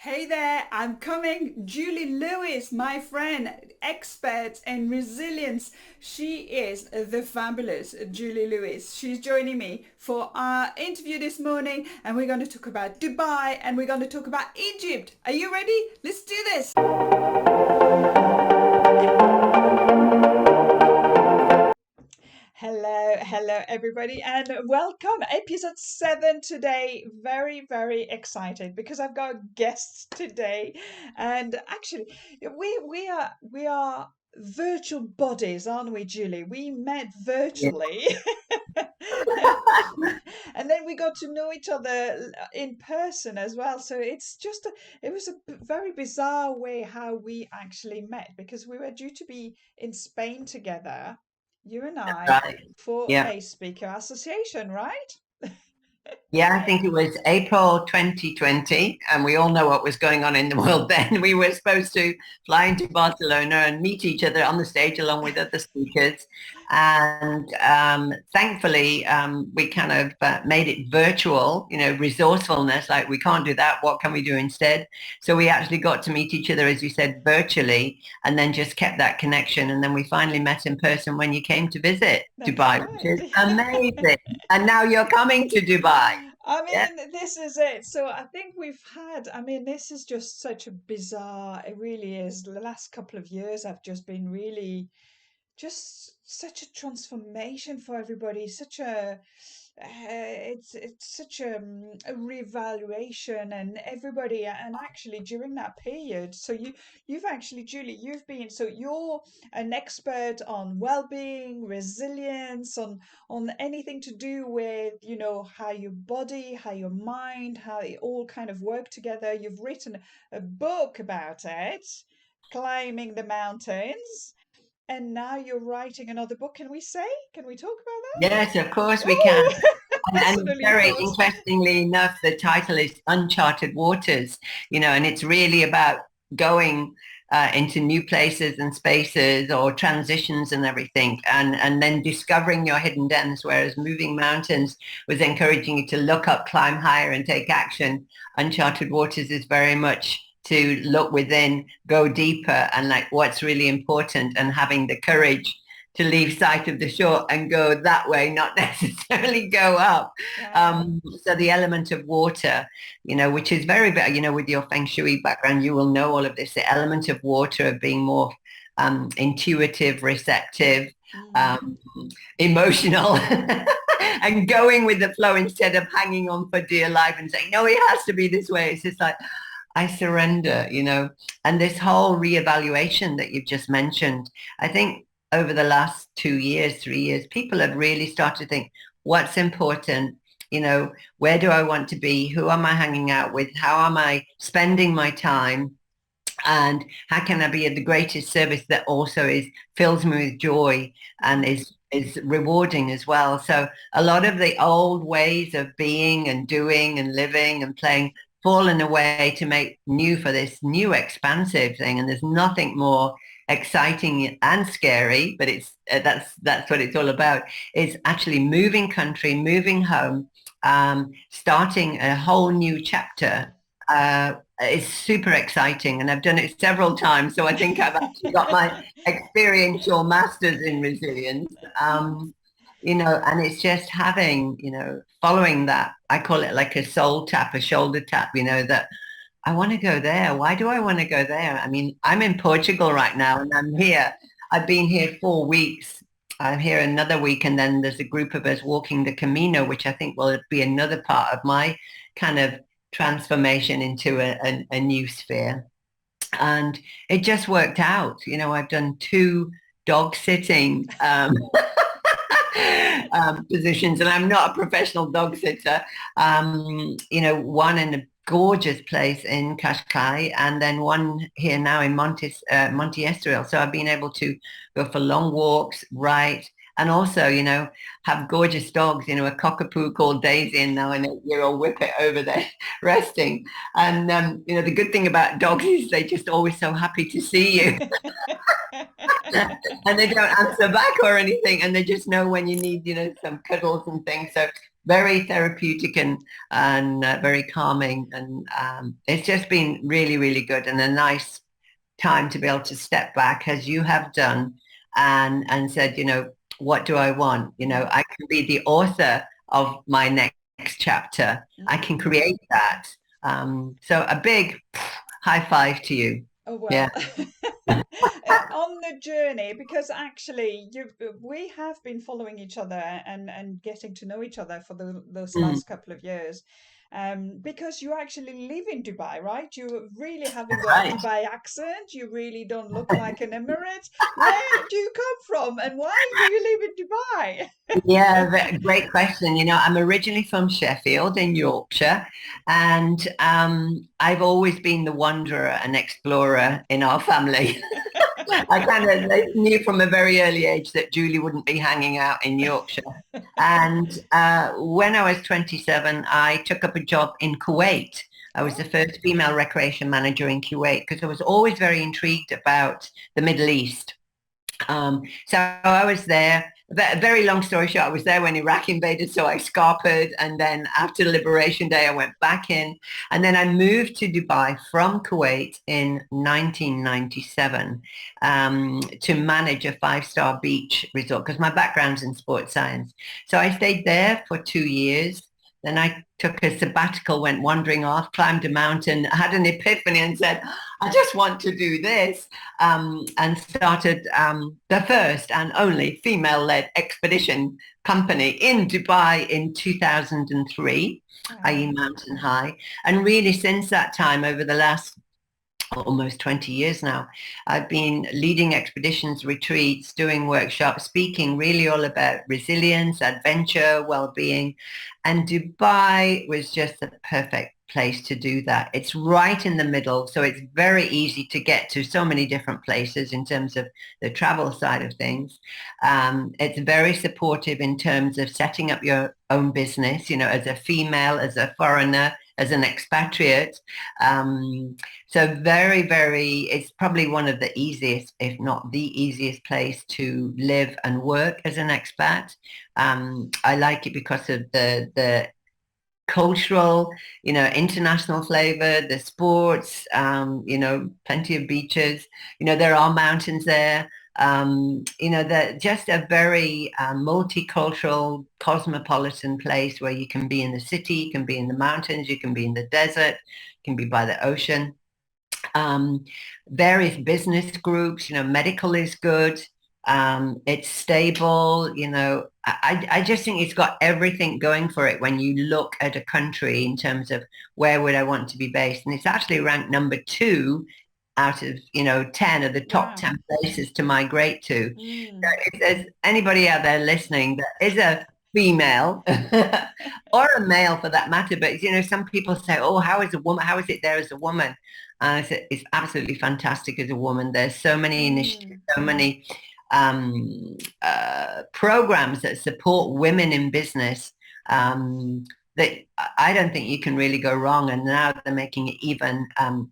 Hey there, I'm coming. Julie Lewis, my friend, expert in resilience. She is the fabulous Julie Lewis. She's joining me for our interview this morning, and we're going to talk about Dubai and we're going to talk about Egypt. Are you ready? Let's do this. Hello, everybody, and welcome. Episode 7 today. Very, very excited because I've got guests today, and actually, we are virtual bodies, aren't we, Julie? We met Yeah. virtually, and then we got to know each other in person as well. So it was a very bizarre way how we actually met because we were due to be in Spain together, you and I, Right. for Yeah. a speaker association, right? Yeah, I think it was April 2020, and we all know what was going on in the world then. We were supposed to fly into Barcelona and meet each other on the stage along with other speakers. And thankfully, we kind of made it virtual, resourcefulness, like we can't do that. What can we do instead? So we actually got to meet each other, as you said, virtually, and then just kept that connection. And then we finally met in person when you came to visit That's Dubai, which is right. amazing. And now you're coming to Dubai. I Yeah. mean, this is it. So I think this is just such a bizarre, it really is. The last couple of years have just been really just such a transformation for everybody, such it's such a revaluation and everybody, and actually during that period, so you've actually, Julie, you've been, so you're an expert on well-being, resilience, on anything to do with, how your body, how your mind, how it all kind of work together. You've written a book about it, climbing the mountains, and now you're writing another book. Can we say? Can we talk about Yes, of course that? we can. Oh, And suddenly very thought. interestingly enough, the title is Uncharted Waters, and it's really about going into new places and spaces or transitions and everything, and then discovering your hidden gems, whereas Moving Mountains was encouraging you to look up, climb higher, and take action. Uncharted Waters is very much to look within, go deeper, and like what's really important, and having the courage to leave sight of the shore and go that way, not necessarily go up. Yeah. So the element of water, which is very, very, with your Feng Shui background, you will know all of this. The element of water, of being more intuitive, receptive, Mm. um, emotional, and going with the flow instead of hanging on for dear life and saying, no, it has to be this way. It's just like, I surrender, and this whole reevaluation that you've just mentioned, I think over the last 2 years, 3 years, people have really started to think, what's important? Where do I want to be? Who am I hanging out with? How am I spending my time? And how can I be of the greatest service that also fills me with joy and Mm. is rewarding as well. So a lot of the old ways of being and doing and living and playing fallen away to make new for this new expansive thing. And there's nothing more exciting and scary, but it's that's what it's all about. Is actually moving country, moving home, starting a whole new chapter. It's super exciting, and I've done it several times. So I think I've actually got my experiential masters in resilience. And it's just having, following that. I call it like a soul tap, a shoulder tap. That I want to go there. Why do I want to go there? I mean, I'm in Portugal right now, and I'm here. I've been here 4 weeks. I'm here another week, and then there's a group of us walking the Camino, which I think will be another part of my kind of transformation into a new sphere. And it just worked out. I've done two dog sitting positions, and I'm not a professional dog sitter. One in a gorgeous place in Qashqai, and then one here now in Monte Estoril. So I've been able to go for long walks, write, and also, have gorgeous dogs, a cockapoo called Daisy and now an 8-year-old whippet over there resting. And, the good thing about dogs is they just always so happy to see you. And they don't answer back or anything, and they just know when you need, some cuddles and things. So very therapeutic and very calming. And it's just been really, really good and a nice time to be able to step back as you have done and said, what do I want? Mm, I can be the author of my next chapter. I can mm. create that. So a big high five to you. Oh Yeah. well, on the journey, because actually we have been following each other and getting to know each other for those Mm, last couple of years. Because you actually live in Dubai, right? You really haven't that's got a right. Dubai accent. You really don't look like an Emirate. Where do you come from, and why do you live in Dubai? Yeah, great question. I'm originally from Sheffield in Yorkshire, and I've always been the wanderer and explorer in our family. I kind of knew from a very early age that Julie wouldn't be hanging out in Yorkshire. And when I was 27, I took up a job in Kuwait. I was the Oh, first female recreation manager in Kuwait because I was always very intrigued about the Middle East. So I was there. Very long story short, I was there when Iraq invaded, so I scarpered, and then after Liberation Day, I went back in, and then I moved to Dubai from Kuwait in 1997 to manage a five-star beach resort because my background's in sports science. So I stayed there for 2 years. Then I took a sabbatical, went wandering off, climbed a mountain, had an epiphany, and said, "I just want to do this." And started the first and only female-led expedition company in Dubai in 2003, i.e. wow. Mountain High. And really since that time, over the last almost 20 years now, I've been leading expeditions, retreats, doing workshops, speaking really all about resilience, adventure, well-being. And Dubai was just the perfect place to do that. It's right in the middle, so it's very easy to get to so many different places in terms of the travel side of things. It's very supportive in terms of setting up your own business, as a female, as a foreigner, as an expatriate. Um, so very, very, it's probably one of the easiest, if not the easiest place to live and work as an expat. I like it because of the cultural, international flavor, the sports, plenty of beaches. There are mountains there. They're just a very multicultural, cosmopolitan place where you can be in the city, you can be in the mountains, you can be in the desert, you can be by the ocean. um, Various business groups, medical is good. It's stable, I just think it's got everything going for it when you look at a country in terms of where would I want to be based. And it's actually ranked number two out of, 10 of the top Wow. 10 places to migrate to. So Mm. if there's anybody out there listening that is a female or a male for that matter, but some people say, oh, how is it there as a woman? It's absolutely fantastic as a woman. There's so many initiatives, Mm. so many programs that support women in business that I don't think you can really go wrong. And now they're making it even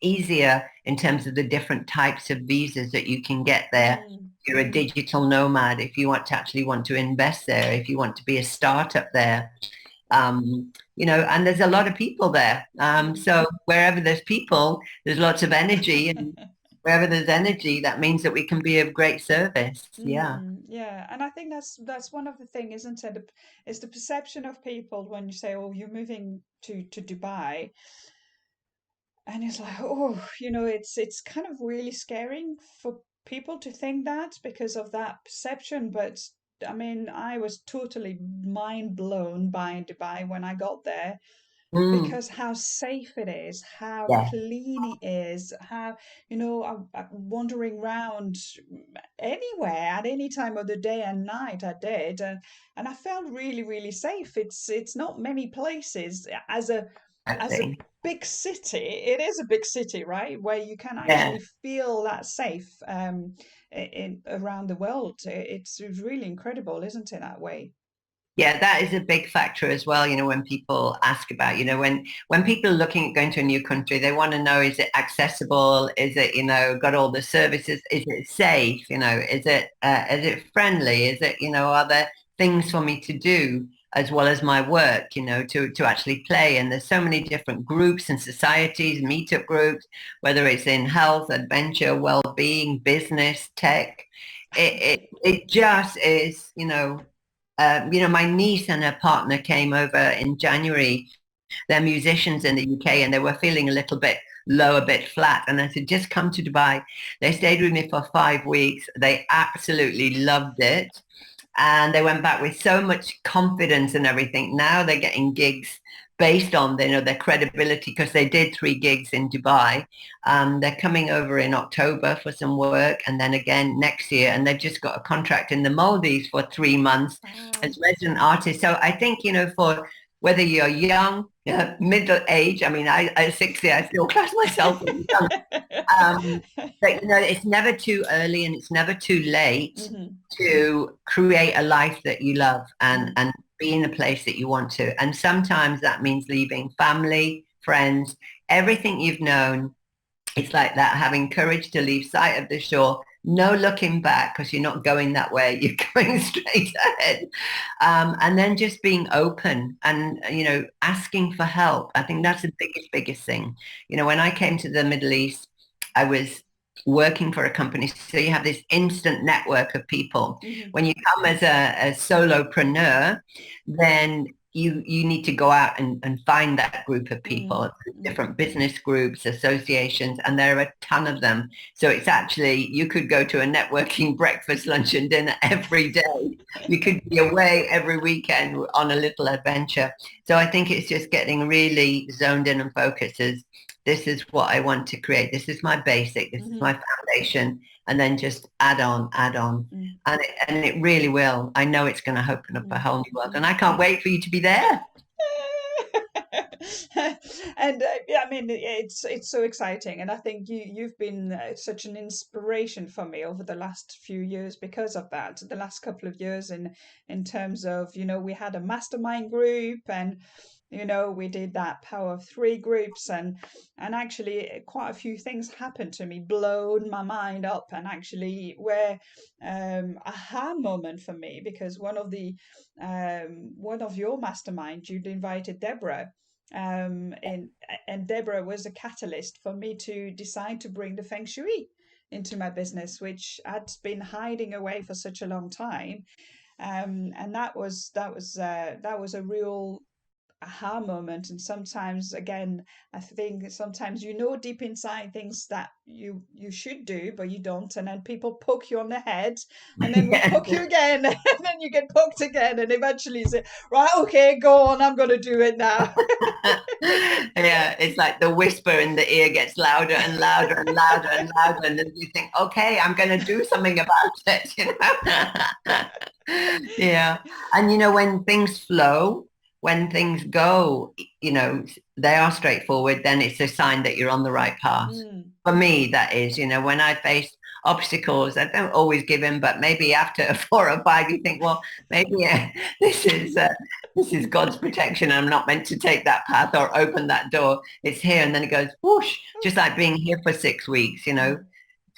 easier in terms of the different types of visas that you can get there. Mm. You're a Mm. digital nomad if you want to invest there, if you want to be a startup there. And there's a lot of people there. Mm. So wherever there's people, there's lots of energy, and wherever there's energy, that means that we can be of great service. Yeah. Yeah, and I think that's one of the thing, isn't it? Is the perception of people when you say, "Oh, you're moving to Dubai," and it's like, oh, it's kind of really scaring for people to think that because of that perception. But I mean, I was totally mind blown by Dubai when I got there Mm, because how safe it is, how yeah, clean it is, how, I'm wandering around anywhere at any time of the day and night I did, and I felt really, really safe. It's not many places I as a think. big city. It is a big city, right, where you can Yeah. actually feel that safe in around the world. It's really incredible, isn't it, that way? Yeah, that is a big factor as well. When people ask about, when people are looking at going to a new country, they want to know, is it accessible? Is it, got all the services? Is it safe? Is it friendly? Is it, are there things for me to do? as well as my work, to actually play. And there's so many different groups and societies, meetup groups, whether it's in health, adventure, well-being, business, tech. It just is, my niece and her partner came over in January. They're musicians in the UK and they were feeling a little bit low, a bit flat. And I said, just come to Dubai. They stayed with me for 5 weeks. They absolutely loved it. And they went back with so much confidence and everything. Now they're getting gigs based on their credibility because they did 3 gigs in Dubai. They're coming over in October for some work and then again next year. And they've just got a contract in the Maldives for 3 months Wow. as resident artists. So I think, for whether you're young, middle age, I mean, I at 60, I still class myself as young. Um, but it's never too early and it's never too late Hmm. to create a life that you love and Mm. be in a place that you want to. And sometimes that means leaving family, friends, everything you've known. It's like that, having courage to leave sight of the shore, no looking back because you're not going that way, you're going straight ahead. And then just being open and, asking for help. I think that's the biggest thing. When I came to the Middle East, I was working for a company. So you have this instant network of people. Hmm. When you come as a solopreneur, then you need to go out and find that group of people, Mm. Mm. different business groups, associations, and there are a ton of them. So it's actually, you could go to a networking breakfast, lunch and dinner every day. You could be away every weekend on a little adventure. So I think it's just getting really zoned in and focused as this is what I want to create. This is my basic, this is Hmm. my foundation, and then just add on, add on. Mm. And it really will. I know it's going to open up a Mm. whole new world. And Mm. I can't wait for you to be there. And yeah, I mean, it's so exciting, and I think you've been such an inspiration for me over the last few years because of that. The last couple of years, in terms of, we had a mastermind group, and we did that power of three groups, and actually quite a few things happened to me, blown my mind up, and actually were aha moment for me, because one of your mastermind, you'd invited Deborah, and Deborah was a catalyst for me to decide to bring the feng shui into my business, which I'd been hiding away for such a long time. And that was a real aha moment. And sometimes, again, I think sometimes, deep inside things that you should do but you don't, and then people poke you on the head, and then we Yes. poke you again and then you get poked again, and eventually you say, right, okay, go on, I'm going to do it now. Yeah, it's like the whisper in the ear gets louder and louder and louder and louder. And then you think, okay, I'm going to do something about it. Yeah. And when things flow, when things go, they are straightforward, then it's a sign that you're on the right path. Mm. For me, that is, when I face obstacles, I don't always give in, but maybe after 4 or 5, you think, well, maybe this is this is God's protection. I'm not meant to take that path or open that door. It's here. And then it goes whoosh, just like being here for 6 weeks, Mm.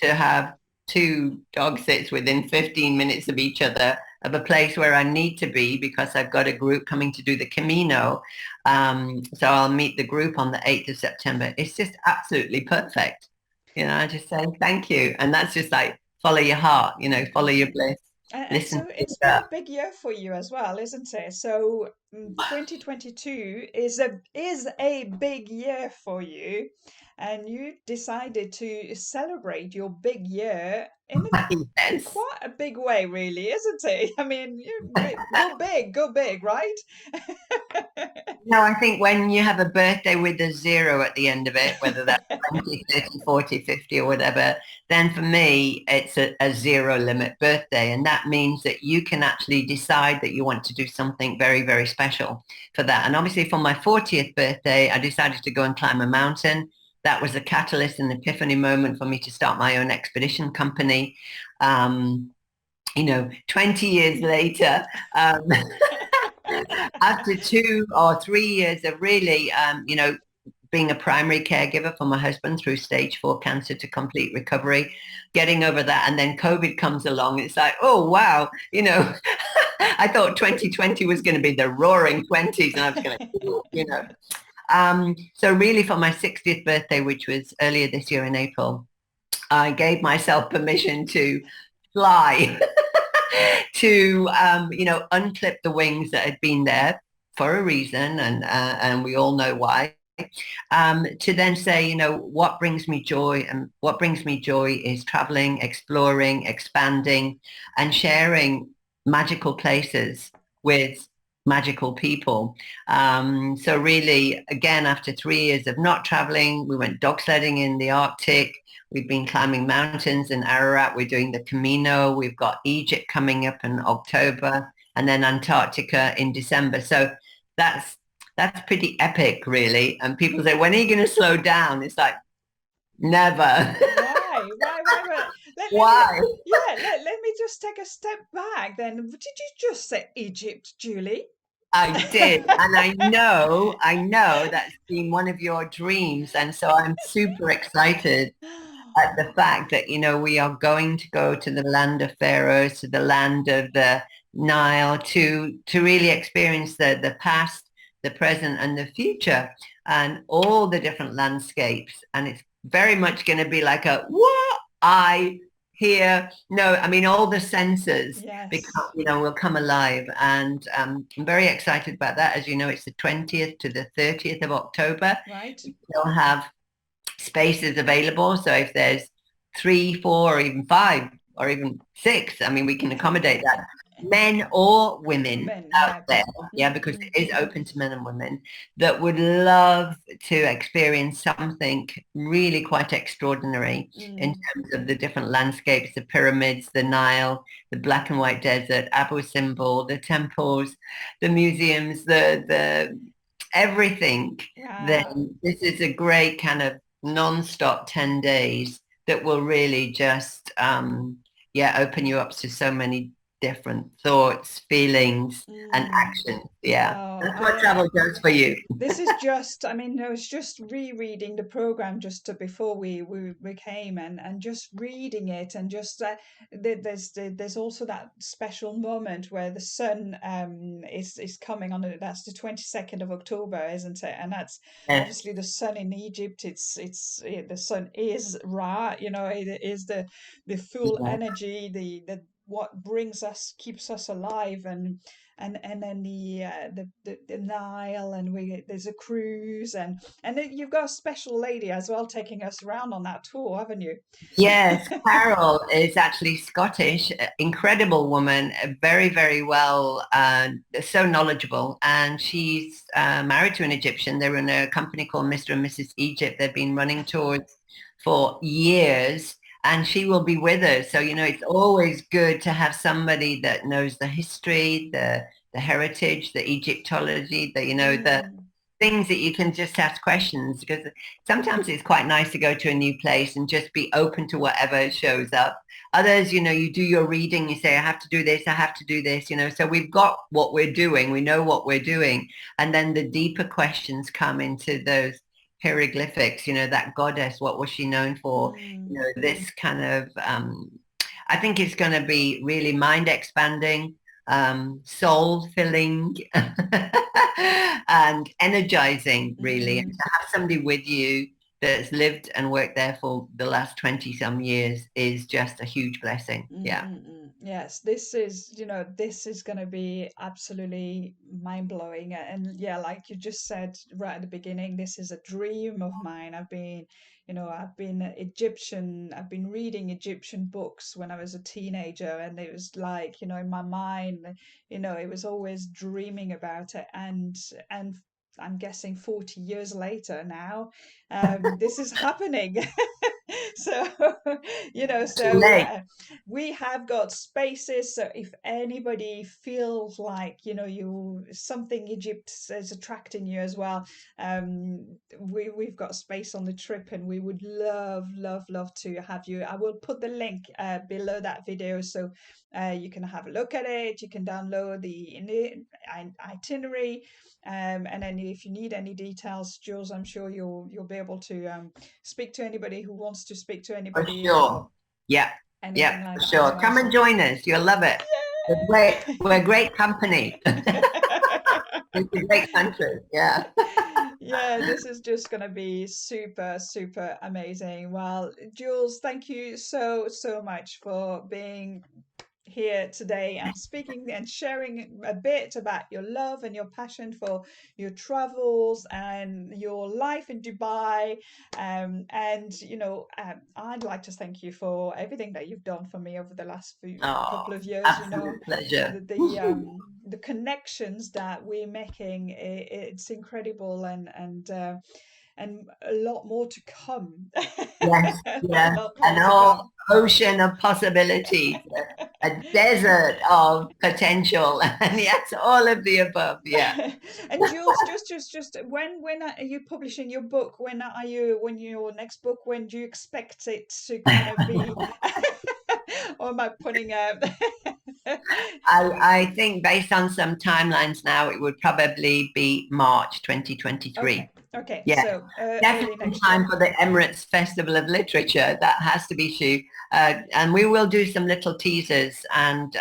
to have 2 dog sits within 15 minutes of each other of a place where I need to be because I've got a group coming to do the Camino. So I'll meet the group on the 8th of September. It's just absolutely perfect. I just say thank you. And that's just like follow your heart, follow Mm. your bliss, And listen so to it's been that. a big year for you as well, isn't it? So 2022 is a big year for you, and you decided to celebrate your big year in Yes. quite a big way, really, isn't it? I mean, go big, right? No, I think when you have a birthday with a zero at the end of it, whether that's 20, 30, 40, 50 or whatever, then for me, it's a zero limit birthday. And that means that you can actually decide that you want to do something very, very special for that. And obviously for my 40th birthday, I decided to go and climb a mountain. That was a catalyst and epiphany moment for me to start my own expedition company. Um, 20 years later, after 2 or 3 years of really, being a primary caregiver for my husband through stage 4 cancer to complete recovery, getting over that. And then COVID comes along. It's like, oh, wow, I thought 2020 was going to be the roaring 20s and I was going to, so really for my 60th birthday, which was earlier this year in April, I gave myself permission to fly to, unclip the wings that had been there for a reason, and we all know why. To then say, what brings me joy, and what brings me joy is traveling, exploring, expanding, and sharing magical places with magical people. So really, again, after 3 years of not traveling, we went dog sledding in the Arctic. We've been climbing mountains in Ararat. We're doing the Camino. We've got Egypt coming up in October, and then Antarctica in December. So that's that's pretty epic, really. And people say, when are you going to slow down? It's like, never. Why? Why? Why? Yeah, let me just take a step back then. Did you just say Egypt, Julie? I did. And I know that's been one of your dreams. And so I'm super excited at the fact that, we are going to go to the land of pharaohs, to the land of the Nile, to really experience the past, the present, and the future, and all the different landscapes. And it's very much going to be like a what I hear. No, I mean all the senses become, Yes, will come alive. And I'm very excited about that. As you know, it's the 20th to the 30th of October. right. We'll have spaces available. So if there's 3, 4, or even 5, or even 6, I mean, we can accommodate that. Men or women Men, out yeah. there, yeah, because Mm. it is open to men and women that would love to experience something really quite extraordinary in Mm. terms of the different landscapes, the pyramids, the Nile, the black and white desert, Abu Simbel, the temples, the museums, the everything. Wow. Then this is a great kind of non-stop 10 days that will really just open you up to so many different thoughts, feelings, and Mm. actions. Yeah, Oh, that's what travel does for you. this is just, I mean, I was just rereading the program just before we came, and just reading it, and just there's also that special moment where the sun is coming on. That's the 22nd of October, isn't it? And that's Yes, obviously the sun in Egypt. The sun is Ra, it is the full yeah. energy, the what brings us, keeps us alive. And then the Nile, and there's a cruise, and then you've got a special lady as well taking us around on that tour, haven't you? Yes, Carol is actually Scottish, incredible woman, very, very well, so knowledgeable. And she's married to an Egyptian. They run a company called Mr. and Mrs. Egypt. They've been running tours for years, and she will be with us. So, it's always good to have somebody that knows the history, the heritage, the Egyptology, the Mm, things that you can just ask questions, because sometimes it's quite nice to go to a new place and just be open to whatever shows up. Others, you do your reading, you say, I have to do this, I have to do this, so we've got what we're doing, we know what we're doing. And then the deeper questions come into those hieroglyphics, that goddess, what was she known for? mm, This kind of, I think it's going to be really mind expanding, soul filling, and energizing, really. And mm. to have somebody with you that's lived and worked there for the last 20 some years is just a huge blessing. Yeah. Yes, this is going to be absolutely mind-blowing. And yeah, like you just said right at the beginning, this is a dream of mine. I've been Egyptian, I've been reading Egyptian books when I was a teenager, and it was like, in my mind, it was always dreaming about it. And I'm guessing 40 years later now, this is happening. So, Too late. we have got spaces. So if anybody feels like, you something Egypt is attracting you as well, we've got space on the trip, and we would love, love, love to have you. I will put the link below that video, so you can have a look at it. You can download the itinerary, and then if you need any details, Jules, I'm sure you'll be able to speak to anybody who wants to speak to For anybody, sure. or Yeah. anything Yeah, like for that as sure. well. Come and So join us. You'll love it. we're great company. It's a great country. Yeah. Yeah, this is just going to be super, super amazing. Well, Jules, thank you so, so much for being here today and speaking and sharing a bit about your love and your passion for your travels and your life in Dubai. And I'd like to thank you for everything that you've done for me over the last couple Oh, of years. absolute pleasure. The connections that we're making, it's incredible, and a lot more to come. Yes, A yeah. lot An more to whole come. ocean of possibilities, a desert of potential. And yes, all of the above. Yeah. And Jules, just when are you publishing your book? When your next book? When do you expect it to kind of be? Or am I putting out? I think based on some timelines now, it would probably be March 2023. Okay, okay, Yeah, so early definitely in next year. time for the Emirates Festival of Literature. That has to be true. And we will do some little teasers. And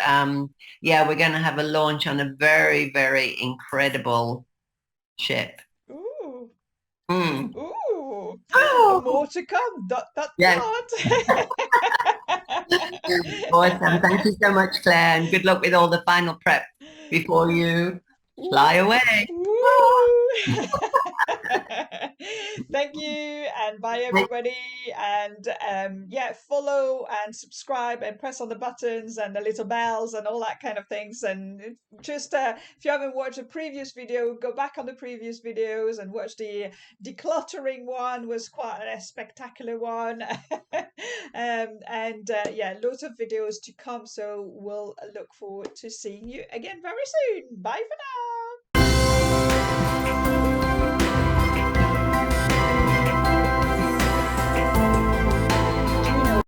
yeah, we're going to have a launch on a very, very incredible ship. Ooh, Mm. ooh, Oh, more to come. Dot dot yes. dot. Awesome. Thank you so much, Claire. And good luck with all the final prep before you Woo, fly away. woo. Thank you, and bye everybody. And yeah, follow and subscribe and press on the buttons and the little bells and all that kind of things. And just if you haven't watched a previous video, go back on the previous videos and watch the decluttering one. Was quite a spectacular one. And yeah, lots of videos to come. So we'll look forward to seeing you again very soon. Bye for now.